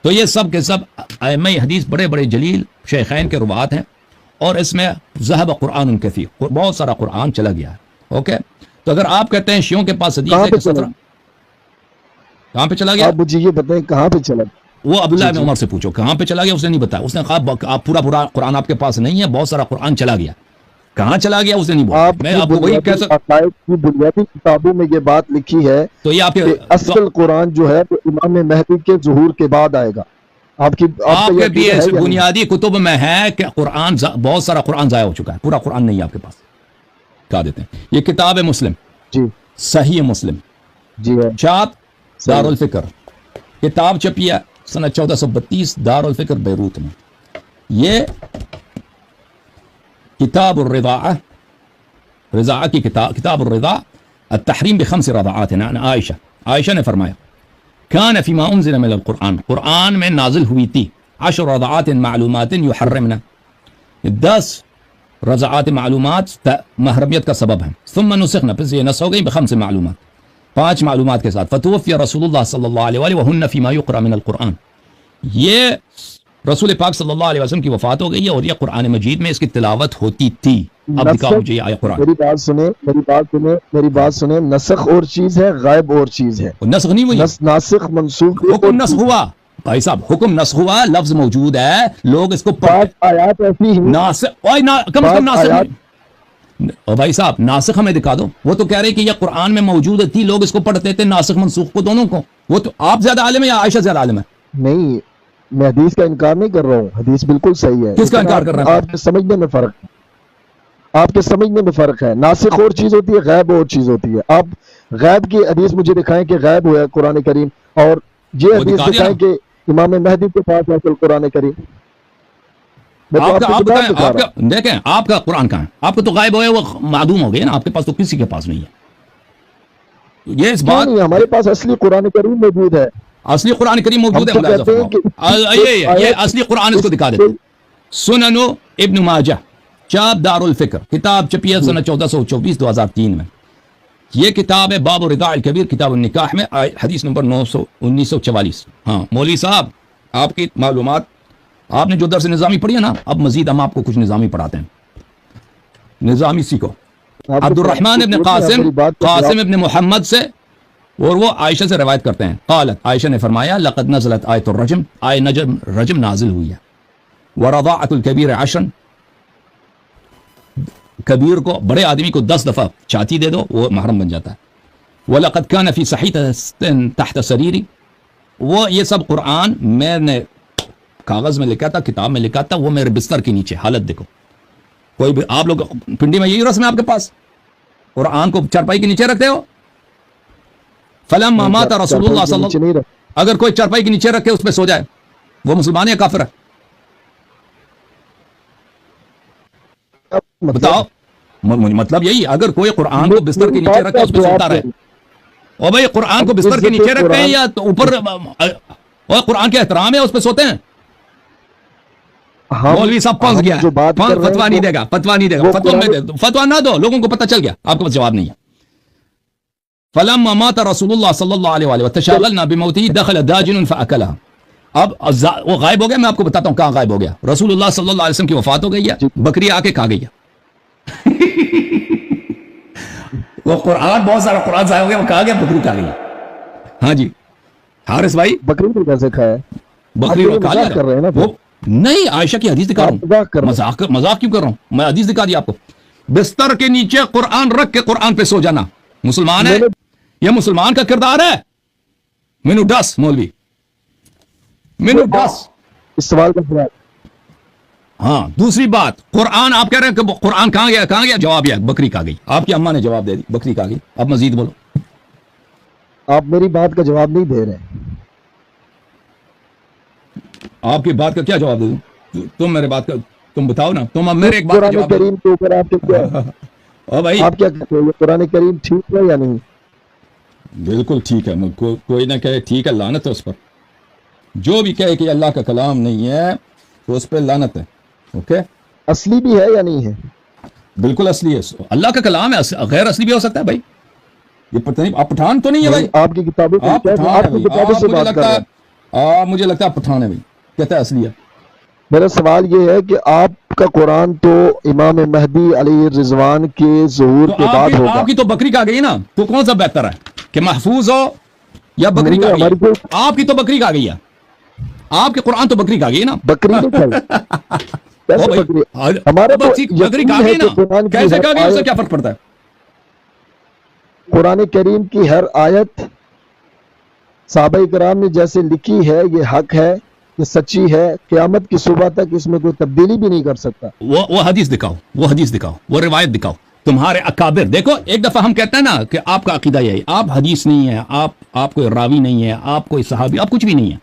تو یہ سب کے سب ائمہ حدیث بڑے بڑے جلیل شیخین کے روات ہیں، اور اس میں ذہب قرآن کثیر، بہت سارا قرآن چلا گیا ہے۔ اوکے، تو اگر آپ کہتے ہیں شیعوں کے پاس حدیث ہے کہ 17 کہاں پہ چلا گیا، آپ مجھے یہ بتائیں کہاں پہ چلا؟ وہ عبداللہ ابن عمر سے پوچھو کہاں پہ چلا گیا، اس نے نہیں بتایا۔ اس نے کہا آپ پورا قرآن آپ کے پاس نہیں ہے، بہت سارا قرآن چلا گیا، کہاں چلا گیا اس نے نہیں بولا۔ میں آپ کو وہی کہہ سکتا، عقائد کی بنیادی کتابوں میں یہ بات لکھی ہے تو یہ آپ کے کہ اصل قرآن جو ہے وہ امام مہدی کے ظہور کے بعد آئے گا۔ آپ کے بھی بنیادی کتب میں ہے کہ قرآن بہت سارا قرآن ضائع ہو چکا ہے، پورا قرآن نہیں ہے آپ کے پاس، کہا دیتے ہیں۔ یہ کتاب ہے مسلم، جی صحیح مسلم، جی ہے، چھاپ دار الفکر، کتاب چھپی ہے سنہ 1432 دار الفکر بیروت میں۔ یہ کتاب الرضاعہ، رضاعہ کی کتاب الرضاع التحریم بخمس رضاعات عن عائشہ نے فرمایا کان فیما انزل من القرآن، قرآن میں نازل ہوئی تھی 10 رضاعات معلومات یحرمنا، 10 رضاعات معلومات محرمیت کا سبب ہیں، ثم نسخنا، پھر یہ نسخ ہو گئی ب5 معلومات، 5 معلومات کے ساتھ، فتوفی رسول اللہ صلی اللہ علیہ وآلہ وہن فیما یقرأ من القرآن، یہ رسول پاک صلی اللہ علیہ وسلم کی وفات ہو گئی ہے اور یہ قرآن مجید میں اس کی تلاوت ہوتی تھی۔ اب دکھاؤ مجھے یہ آیا قرآن۔ میری بات سنیں، نسخ اور چیز ہے، غائب اور چیز ہے۔ نسخ نہیں ہوئی، ناسخ منسوخ، حکم نسخ ہوا بھائی صاحب، حکم نسخ ہوا، لفظ موجود ہے، لوگ اس کو آیات ایسی ہیں ناسخ، کم از کم ناسخ، اور بھائی صاحب ناسخ ہمیں دکھا دو۔ وہ تو کہہ رہے کہ یہ قرآن میں موجود تھی، لوگ اس کو پڑھتے تھے، ناسخ منسوخ کو دونوں کو۔ وہ تو آپ زیادہ عالم ہے یا عائشہ زیادہ عالم ہے؟ نہیں، میں حدیث کا انکار نہیں کر رہا ہوں، حدیث بالکل صحیح ہے۔ کس کا انکار کر رہا ہے؟ آپ کے سمجھنے میں فرق ہے، آپ کے سمجھنے میں فرق ہے۔ ناسخ اور چیز ہوتی ہے، غیب اور چیز ہوتی ہے۔ آپ غیب کی حدیث مجھے دکھائیں کہ غیب ہوا ہے قرآن کریم، اور یہ حدیث دکھائیں کہ امام مہدی کے پاس ہے قرآن کریم۔ دیکھیں آپ کا قرآن کہاں ہے؟ آپ کو تو غائب ہوئے، وہ معدوم ہو گئے نا، آپ کے پاس تو کسی کے پاس نہیں ہے۔ یہ اس بات، ہمارے پاس اصلی قرآن کریم موجود ہے، اصلی قرآن کریم موجود ہے۔ یہ اصلی قرآن اس کو دکھا دیتے۔ سنن ابن ماجہ، چاپ دار الفکر، کتاب چھپی ہے سنہ 1424 2003 میں۔ یہ کتاب ہے باب الرضاع الکبیر، کتاب النکاح میں، حدیث نمبر 1944۔ ہاں مولوی صاحب، آپ کی معلومات، آپ نے جو درس نظامی پڑھی ہے نا، اب مزید ہم آپ کو کچھ نظامی پڑھاتے ہیں، نظامی سیکھو۔ عبد الرحمن ابن قاسم ابن محمد سے، اور وہ عائشہ سے روایت کرتے ہیں، قالت، عائشہ نے فرمایا لقد نزلت آیت الرجم، رجم نازل ہوئی ہے، ورضاعۃ الکبیر 10، کبیر کو، بڑے آدمی کو 10 دفعہ چھاتی دے دو وہ محرم بن جاتا ہے۔ وَلَقَدْ كَانَ فِي صَحِيفَةٍ تَحْتَ سَرِيرِ، وہ یہ سب قرآن میں نے کاغذ میں لکھا تھا، کتاب میں لکھا تھا، وہ میرے بستر کے نیچے، حالت دیکھو۔ کوئی بھی آپ لوگ پنڈی میں یہی رسم ہے آپ کے پاس، قرآن کو چارپائی کے نیچے رکھتے ہو۔ فَلَمَّا مَاتَ رسول اللہ صلی اللہ علیہ وسلم، اگر کوئی چارپائی کے نیچے رکھ کے اس پہ سو جائے، وہ مسلمان یا کافر ہے؟ بتاؤ، مطلب یہی، اگر کوئی قرآن کو بستر کے نیچے رکھ کے اس پہ سوتا رہے، اور بھائی قرآن کو بستر کے نیچے رکھتے ہیں یا اوپر، اور قرآن کے احترام ہے اس پہ سوتے ہیں؟ مولوی صاحب پہنچ گیا، فتوا نہیں دے گا، فتوا نہیں دے گا، فتوا نہ دو، لوگوں کو پتہ چل گیا، آپ کے پاس جواب نہیں ہے۔ فلما مات رسول اللہ صلی اللہ علیہ وآلہ وتشاغلنا بموته دخل داجن فاکلها، اب وہ غائب ہو گیا، میں آپ کو بتاتا ہوں کہاں غائب ہو گیا۔ رسول اللہ صلی اللہ علیہ وسلم کی وفات ہو گئی ہے، بکری آ کے کھا گئی ہے۔ وہ قرآن، بہت سارا قرآن ضائع ہو گیا، وہ کہا گیا، بکری کھا گئی ہے۔ ہاں جی حارث بھائی، بکری کو کیسے کھایا؟ بکری کو کھا کر رہے ہیں نا، وہ نہیں، عائشہ کی حدیث دکھا رہا ہوں، مذاق کیوں کر رہا ہوں، میں حدیث دکھا دی آپ کو۔ بستر کے نیچے قرآن رکھ کے قرآن پہ سو جانا مسلمان ہے؟ یہ مسلمان کا کردار ہے؟ مینو ڈس مولوی، مینو ڈس اس سوال کا جواب۔ ہاں دوسری بات، قرآن آپ کہہ رہے ہیں کہ قرآن کہاں گیا، کہاں گیا؟ جواب یہ بکری کھا گئی، آپ کی اماں نے جواب دے دی، بکری کھا گئی۔ اب مزید بولو۔ آپ میری بات کا جواب نہیں دے رہے، آپ کی بات کا کیا جواب دے دوں؟ تم میرے بات کا، تم بتاؤ نا، تم اب میرے ایک بات کا جواب کریم کے اوپر آپ آپ کیا کہتے ہیں؟ قرآن کریم ٹھیک ہے یا نہیں؟ بالکل ٹھیک ہے، کوئی نہ کہے ٹھیک ہے، لعنت ہے اس پر۔ جو بھی کہے کہ اللہ کا کلام نہیں ہے تو اس پہ لعنت ہے۔ اوکے، اصلی بھی ہے یا نہیں ہے؟ بالکل اصلی ہے، اللہ کا کلام ہے، غیر اصلی بھی ہو سکتا ہے بھائی۔ یہ پتہ نہیں، آپ پٹھان تو نہیں ہے بھائی، آپ کی کتابوں سے بات کر رہے ہیں۔ مجھے لگتا ہے پٹھان ہے بھائی، کہتا ہے اصلی ہے. میرا سوال یہ ہے کہ آپ کا قرآن تو امام مہدی علیہ رضوان کے ظہور تو کے بعد ہوگا. آپ کی تو بکری کا گئی نا، تو کون سا بہتر ہے کہ محفوظ ہو یا بکری کا ہماری گئی؟ آپ کی تو بکری کا گئی ہے، آپ کے قرآن تو بکری کا گئی نا. بکری نہیں کھائی. کیسے بھائی، بکری؟ ہمارا تو بکری کا یقین ہے گئی کہ نا، قرآن کی کیسے ہر کا گئی اس سے آیت- کیا فرق پڑتا ہے؟ قرآن کریم کی ہر آیت صحابہ کرام نے جیسے لکھی ہے یہ حق ہے، یہ سچی ہے، قیامت کی صبح تک اس میں کوئی تبدیلی بھی نہیں کر سکتا. وہ حدیث دکھاؤ، وہ حدیث دکھاؤ، وہ روایت دکھاؤ. تمہارے اکابر دیکھو، ایک دفعہ ہم کہتے ہیں نا کہ آپ کا عقیدہ یہ ہے، آپ حدیث نہیں ہے، آپ کوئی راوی نہیں ہے، آپ کوئی صحابی، آپ کچھ بھی نہیں ہے،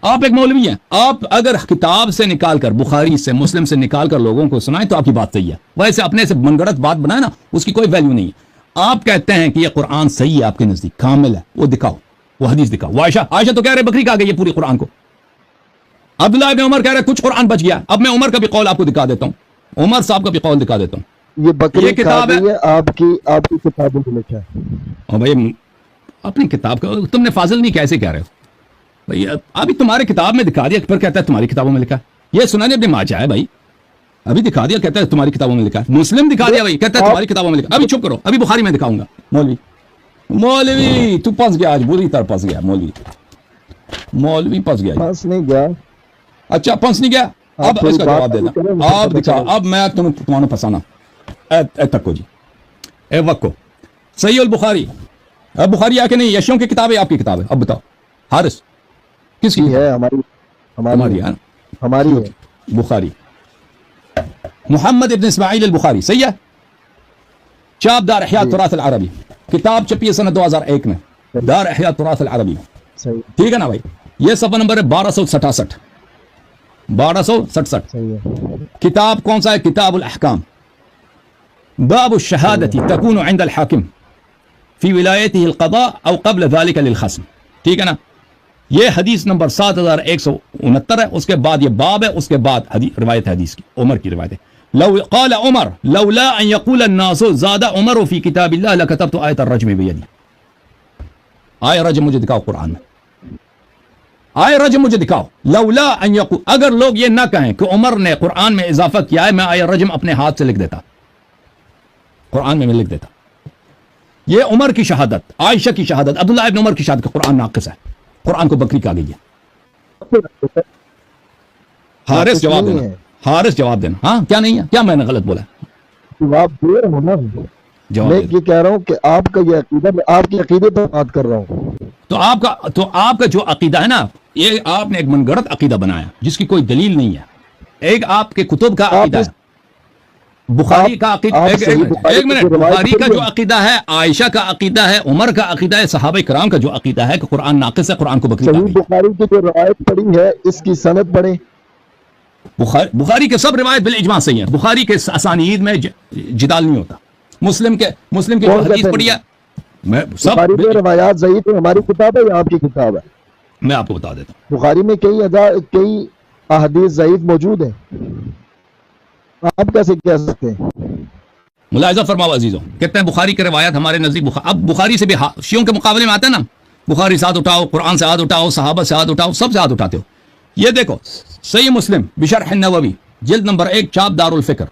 آپ ایک مولوی ہیں. آپ اگر کتاب سے نکال کر، بخاری سے، مسلم سے نکال کر لوگوں کو سنائیں تو آپ کی بات صحیح ہے. ویسے اپنے سے من گڑت بات بنائے نا، اس کی کوئی ویلیو نہیں ہے. آپ کہتے ہیں کہ یہ قرآن صحیح ہے، آپ کے نزدیک کامل ہے، وہ دکھاؤ، وہ حدیث دکھاؤ. وہ عائشہ تو کہہ رہے بکری کھا گئی ہے پوری قرآن کو. عبداللہ ابن عمر کہہ رہے کچھ قرآن بچ گیا. اب میں عمر کا بھی قول آپ کو دکھا دیتا ہوں، عمر صاحب کا بھی قول دکھا دیتا ہوں. یہ بکری یہ کھا کتاب ہے. گئی ہے، آپ کی کتابوں میں لکھا ہے. اور بھائی اپنی کتاب کا تم نے فاضل نہیں کیسے کہہ رہے ہو بھائی؟ ابھی تمہارے کتاب میں دکھا دیا، پھر کہتا ہے تمہاری کتابوں میں لکھا ہے. یہ سنن ابن ماجہ ہے بھائی، ابھی دکھا دیا، کہتا ہے تمہاری کتابوں میں لکھا ہے. مسلم دکھا دیا بھائی، کہتا ہے تمہاری کتابوں میں لکھا. ابھی چپ کرو، ابھی بخاری میں دکھاؤں گا. مولوی تو پھنس گیا، آج بری طرح پھنس گیا. مولوی پھنس گیا. پاس نہیں گیا. اچھا پھنس نہیں گیا. اب تھوڑی اس کا بات جواب دینا. کریں، آپ دکھا، اب میں تمہیں پھنسانا. اے تکو جی، اے وقو صحیح البخاری. اب بخاری آ کے نہیں، یشیوں کی کتاب ہے، آپ کی کتاب ہے. اب بتاؤ حارث کس کی یہ ہے ہماری ہماری ہے؟ ہماری ہے. بخاری، محمد ابن اسماعیل البخاری، صحیح ہے. چاپ دار احیاء التراث العربی، کتاب چھپی ہے سنہ 2001 میں، دار احیاء التراث العربی. صحیح ٹھیک ہے نا بھائی؟ یہ صفحہ نمبر ہے 1267. 1267. صحیح ہے. کتاب کون سا ہے؟ کتاب الاحکام. باب الشہادت تکون عند الحاکم فی ولایتہ القضاء او قبل ذلك للخصم. ٹھیک ہے نا؟ یہ حدیث نمبر 7169 ہے. اس کے بعد یہ باب ہے، اس کے بعد روایت حدیث کی، عمر کی روایت ہے. لو قال عمر لولا ان يقول الناس زاد عمر في كتاب الله لكتبت آية الرجم بيدي. آية رجم مجھے دکھاؤ قرآن میں، آئے رجم مجھے دکھاؤ. لولا ان يقول، اگر لوگ یہ نہ کہیں کہ عمر نے قرآن میں اضافہ کیا ہے، میں آئے رجم اپنے ہاتھ سے لکھ دیتا، قرآن میں لکھ دیتا. یہ عمر کی شہادت، عائشہ کی شہادت، عبداللہ ابن عمر کی شہادت کہ قرآن ناقص ہے، قرآن کو بکری کہا گئی ہے. حارث جواب دینا، حارث جواب دینا. ہاں کیا نہیں ہے؟ کیا میں نے غلط بولا؟ جواب دے رہا ہوں نا. جواب میں دے. یہ کہہ رہا ہوں کہ آپ کا یہ عقیدہ، میں آپ کے عقیدے پر بات کر رہا ہوں. تو آپ کا جو عقیدہ ہے نا، یہ آپ نے ایک من گڑت عقیدہ بنایا جس کی کوئی دلیل نہیں ہے. ایک آپ کے کتب کا عقیدہ ہے، بخاری کا عقیدہ، ایک منٹ، بخاری کا جو عقیدہ ہے، عائشہ کا عقیدہ ہے، عمر کا عقیدہ ہے، صحابہ کرام کا جو عقیدہ ہے کہ قرآن ناقص ہے، قرآن کو بکری کہا صحیح گئی. بخاری کی جو روایت پڑھی ہے اس کی سند پڑھیں. بخاری کے سب روایت بالاجماع صحیح ہیں. بخاری کے اسانید میں جدال نہیں ہوتا. مسلم کے جو حدیث پڑھی ہے، میں سب بخاری میں روایات ضعیف ہے. ہماری کتاب ہے یا آپ کی کتاب ہے؟ میں آپ کو بتا دیتا ہوں. بخاری میں کئی احادیث ضعیف موجود ہیں. آپ کیسے کہہ سکتے ہیں؟ ملاحظہ فرماؤ عزیزوں، کہتے ہیں بخاری کی روایت ہمارے نزدیک اب بخاری سے بھی شیعوں کے مقابلے میں آتا ہے نا، بخاری سے ہاتھ اٹھاؤ، قرآن سے ہاتھ اٹھاؤ، صحابہ سے ہاتھ اٹھاؤ، سب سے ہاتھ اٹھاتے ہو. یہ دیکھو صحیح مسلم بشرح النووی، جلد نمبر 1، چاپ دار الفکر.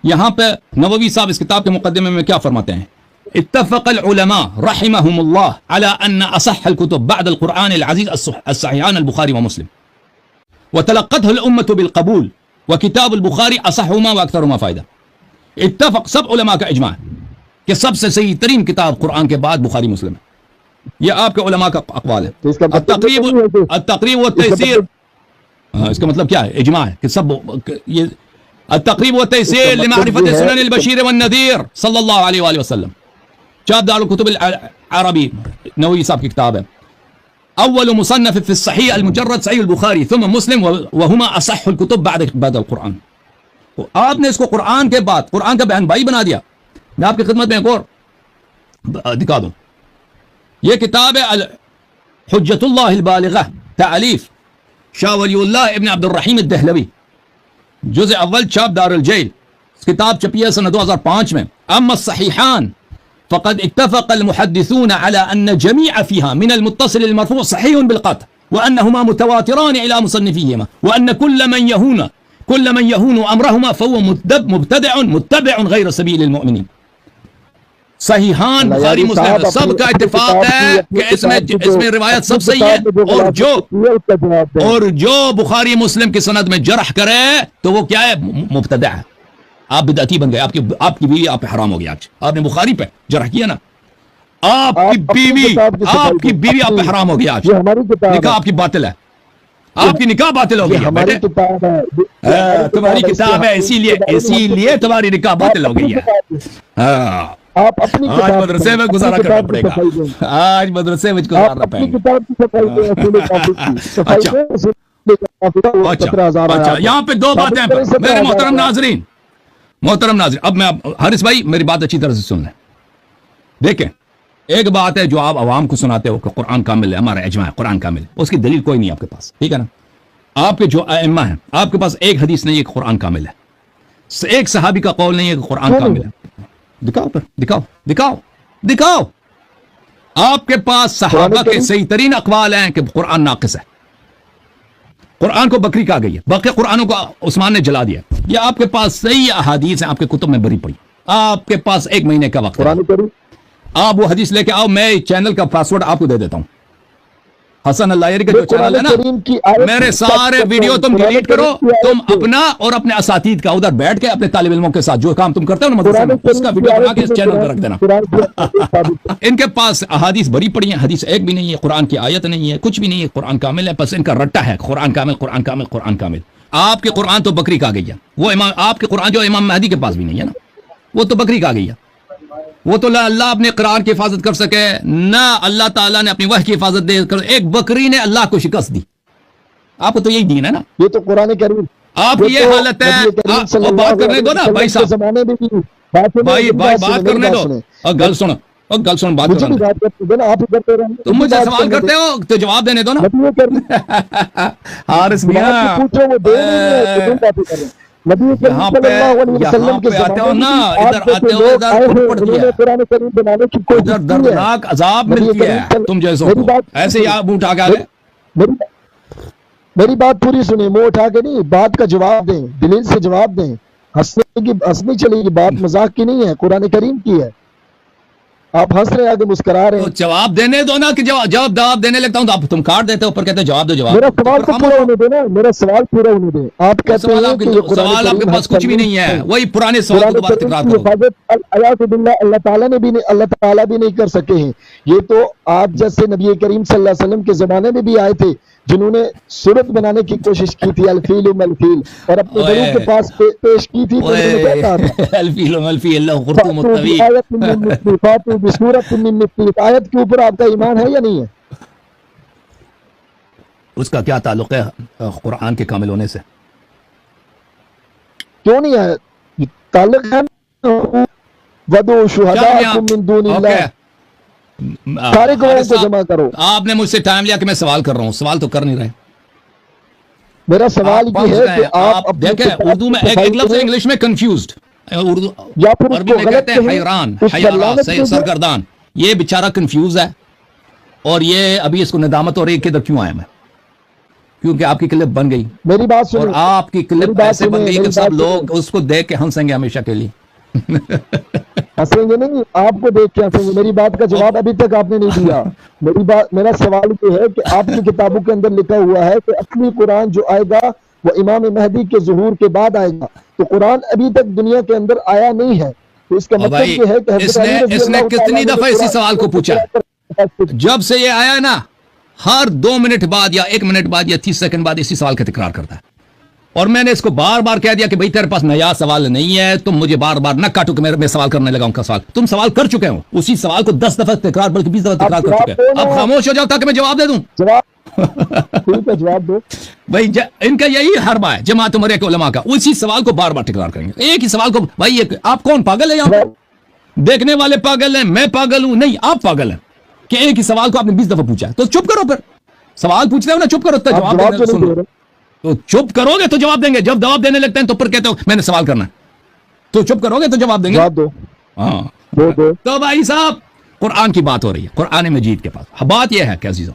یہاں پہ نووی صاحب اس کتاب کے مقدمے میں کیا فرماتے ہیں؟ اتفق العلماء رحمهم الله على ان اصح الكتب بعد القرآن العزيز الصحيحان البخاري ومسلم، وتلقته الامة بالقبول، وكتاب البخاری اصحهما واکثرهما فائدہ. اتفق، سب علماء کا اجماع کہ سب سے صحیح ترین کتاب قرآن کے بعد بخاری مسلم ہے. یہ آپ کے علماء کا اقوال ہے. التقریب والتیسیر، اس کا مطلب کیا ہے؟ اجماع ہے کہ سب یہ التقریب والتیسیر لمعرفت سنن البشیر والنذیر صلی اللہ علیہ وآلہ وسلم، چاپ دار الکتب العربی، نووی صاحب کی کتاب ہے. اول مصنف في الصحيح المجرد صحیح البخاری ثم مسلم وهما اصح الكتب بعد القرآن. آپ نے اس کو قرآن کے بعد قرآن کا بہن بھائی بنا دیا. میں آپ کی خدمت میں ایک اور دکھا دوں. یہ کتاب ہے حجت اللہ البالغہ، تالیف شاہ ولی اللہ ابن عبد الرحیم الدہلوی، جزء اول، چاپ دار الجیل. کتاب چھپی ہے سنہ 2005 میں. اما الصحیحان فقد اتفق المحدثون على ان جميع فيها من المتصل المرفوع صحيح بالقطع وأنهما متواتران إلى مصنفيهما وأن كل من يهون أمرهما فهو مبتدع متبع غير سبيل المؤمنين. صحیحان بخاری مسلم سب کا اتفاق ہے کہ اس میں روایت سب صحیح ہے، اور جو بخاری مسلم کی سند میں جرح کرے تو وہ کیا ہے؟ مبتدع ہے. آپ بدعتی بن گئے. آپ کی بیوی آپ پہ حرام ہو گیا. آپ نے بخاری پہ جرح کیا نا، آپ کی بیوی آپ پہ حرام ہو گیا. نکاح آپ کی باطل ہے، آپ کی نکاح باطل ہو گئی ہے. تمہاری کتاب ہے، اسی لیے تمہاری نکاح باطل ہو گئی ہے. آپ اپنی آج مدرسے میں گزارا کرنا پڑے گا. آج مدرسے میں گزارنا پڑے گا. اچھا یہاں پہ دو باتیں میرے محترم ناظرین. اب میں حارث بھائی میری بات اچھی طرح سے سن لیں. دیکھیں، ایک بات ہے جو آپ عوام کو سناتے ہو کہ قرآن کامل ہے، ہمارا اجماع ہے قرآن کامل ہے، اس کی دلیل کوئی نہیں آپ کے پاس، ٹھیک ہے نا. آپ کے جو ائمہ ہیں آپ کے پاس ایک حدیث نہیں ہے کہ قرآن کامل ہے، ایک صحابی کا قول نہیں ہے کہ قرآن کامل ہے. دکھاؤ. آپ کے پاس صحابہ کے صحیح ترین اقوال ہیں کہ قرآن ناقص ہے، قرآن کو بکری کہا گئی ہے، باقی قرآنوں کو عثمان نے جلا دیا. یہ آپ کے پاس صحیح احادیث ہیں، آپ کے کتب میں بھری پڑی. آپ کے پاس 1 مہینے کا وقت ہے، آپ وہ حدیث لے کے آؤ. میں چینل کا پاسورڈ آپ کو دے دیتا ہوں. حسن اللہ کا جو چینل ہے نا، میرے سارے ویڈیو تم ڈیلیٹ کرو. تم اپنا اور اپنے اساتید کا ادھر بیٹھ کے اپنے طالب علموں کے ساتھ جو کام تم کرتے ہو نا مدرسے میں، اس کا ویڈیو بنا کے اس چینل پہ رکھ دینا. ان کے پاس احادیث بری پڑی ہیں، حدیث ایک بھی نہیں ہے، قرآن کی آیت نہیں ہے، کچھ بھی نہیں ہے. قرآن کامل ہے، بس ان کا رٹا ہے قرآن کامل قرآن کامل قرآن کامل. آپ کے قرآن تو بکری کہا گئی ہے. وہ آپ کے قرآن جو امام مہدی کے پاس بھی نہیں ہے نا، وہ تو بکری کہا گئی ہے. وہ تو اللہ اپنے قرآن کی حفاظت کر سکے نہ اللہ تعالیٰ نے اپنی وحی کی حفاظت دے کر. ایک بکری نے اللہ کو شکست دی. آپ کو تو یہی دین ہے نا. یہ تو قرآن کریم آپ کی یہ حالت ہے. آپ بات کرنے دو نا بھائی صاحب، بھائی بات کرنے دو. اور گل سن بات کرنے. تم مجھے سوال کرتے ہو تو جواب دینے دو نا. حارث میاں یہاں پہ آتے ہو نا، ادھر آتے ہو ادھر دردناک عذاب ملتی ہے تم جیسوں کو. ایسے ہی آپ اٹھا کے آگے. میری بات پوری سنیں، منہ اٹھا کے نہیں، بات کا جواب دیں، دلیل سے جواب دیں. ہنسنی چلے گی، بات مذاق کی نہیں ہے، قرآن کریم کی ہے. آپ ہنس رہے آگے مسکرا رہے ہیں. جواب دینے دو نا، کہ جواب دینے لگتا ہوں تو آپ تم کاٹ دیتے ہو، اوپر کہتے ہیں جواب دو. میرا سوال پورا ہونے دے نا، میرا سوال پورا ہونے دے. آپ کہتے ہیں کہ سوال آپ کے پاس کچھ بھی نہیں ہے، وہی پرانے سوال کو دوبارہ تکرار کرو. اللہ تعالیٰ بھی نہیں کر سکے ہیں. یہ تو آپ جیسے نبی کریم صلی اللہ علیہ وسلم کے زمانے میں بھی آئے تھے جنہوں نے صورت بنانے کی کوشش کی تھی، الفیل ملفیل، اور اپنے بڑوں کے پاس پیش کی تھی. الفیل ملفیل اللہ خرطوم الطویل. آیت کے اوپر آپ کا ایمان ہے یا نہیں ہے؟ اس کا کیا تعلق ہے قرآن کے کامل ہونے سے؟ کیوں نہیں ہے؟ تعلق ہے. وَدُعُوا شُهَدَاءَكُم مِّن دُونِ اللَّهِ. سارے گواہوں کو جمع کرو. آپ نے مجھ سے ٹائم لیا کہ میں سوال کر رہا ہوں، سوال تو کر نہیں رہے. میرا سوال یہ ہے کہ آپ دیکھیں اردو میں ایک لفظ انگلش میں کنفیوزڈ، اردو عربی میں کہتے ہیں حیران، حیران سرگردان. یہ بیچارہ کنفیوز ہے اور یہ ابھی اس کو ندامت ہو رہی ہے کہ ادھر کیوں آیا میں، کیونکہ آپ کی کلپ بن گئی. میری بات سنیں، اور آپ کی کلپ ایسے بن گئی کہ سب لوگ اس کو دیکھ کے ہنسیں گے ہمیشہ کے لیے. ہنسیں گے نہیں، آپ کو دیکھ کے ہنسیں گے. میری بات کا جواب ابھی تک آپ نے نہیں دیا. میرا سوال یہ ہے کہ آپ کی کتابوں کے اندر لکھا ہوا ہے کہ اصلی قرآن جو آئے گا وہ امام مہدی کے ظہور کے بعد آئے گا. تو قرآن ابھی تک دنیا کے اندر آیا نہیں ہے. تو اس کا مطلب یہ ہے کہ اس نے کتنی دفعہ اسی سوال کو پوچھا. جب سے یہ آیا نا، ہر 2 منٹ بعد یا 1 منٹ بعد یا 30 سیکنڈ بعد اسی سوال کا تکرار کرتا ہے. اور میں نے اس کو بار بار کہہ دیا کہ بھئی تیرے پاس نیا سوال نہیں ہے، تم مجھے بار بار نہ کاٹو کہ میں سوال کرنے لگا ہوں کا سوال. تم سوال کر چکے ہو، اسی سوال کو 10 دفعہ تکرار بلکہ 20 دفعہ تکرار کر چکے ہیں. اب خاموش ہو جاؤ تاکہ میں جواب دے دوں. جواب دو بھائی. ان کا یہی حربہ ہے جماعت عمریہ کے علماء کا، اسی سوال کو بار بار تکرار کریں گے. ایک ہی سوال کو. بھائی آپ کون پاگل ہے؟ یہاں دیکھنے والے پاگل ہیں، میں پاگل ہوں؟ نہیں، آپ پاگل ہیں کہ ایک ہی سوال کو آپ نے 20 دفعہ پوچھا ہے. تو چپ کرو، پھر سوال پوچھتے ہو نا، چپ کرو. تو چپ کرو گے تو جواب دیں گے. جب جواب دینے لگتے ہیں تو پھر کہتے ہو میں نے سوال کرنا ہے. تو چپ کرو گے تو جواب دیں گے. ہاں تو بھائی صاحب قرآن کی بات ہو رہی ہے، قرآن مجید کے پاس بات یہ ہے کہ عزیزوں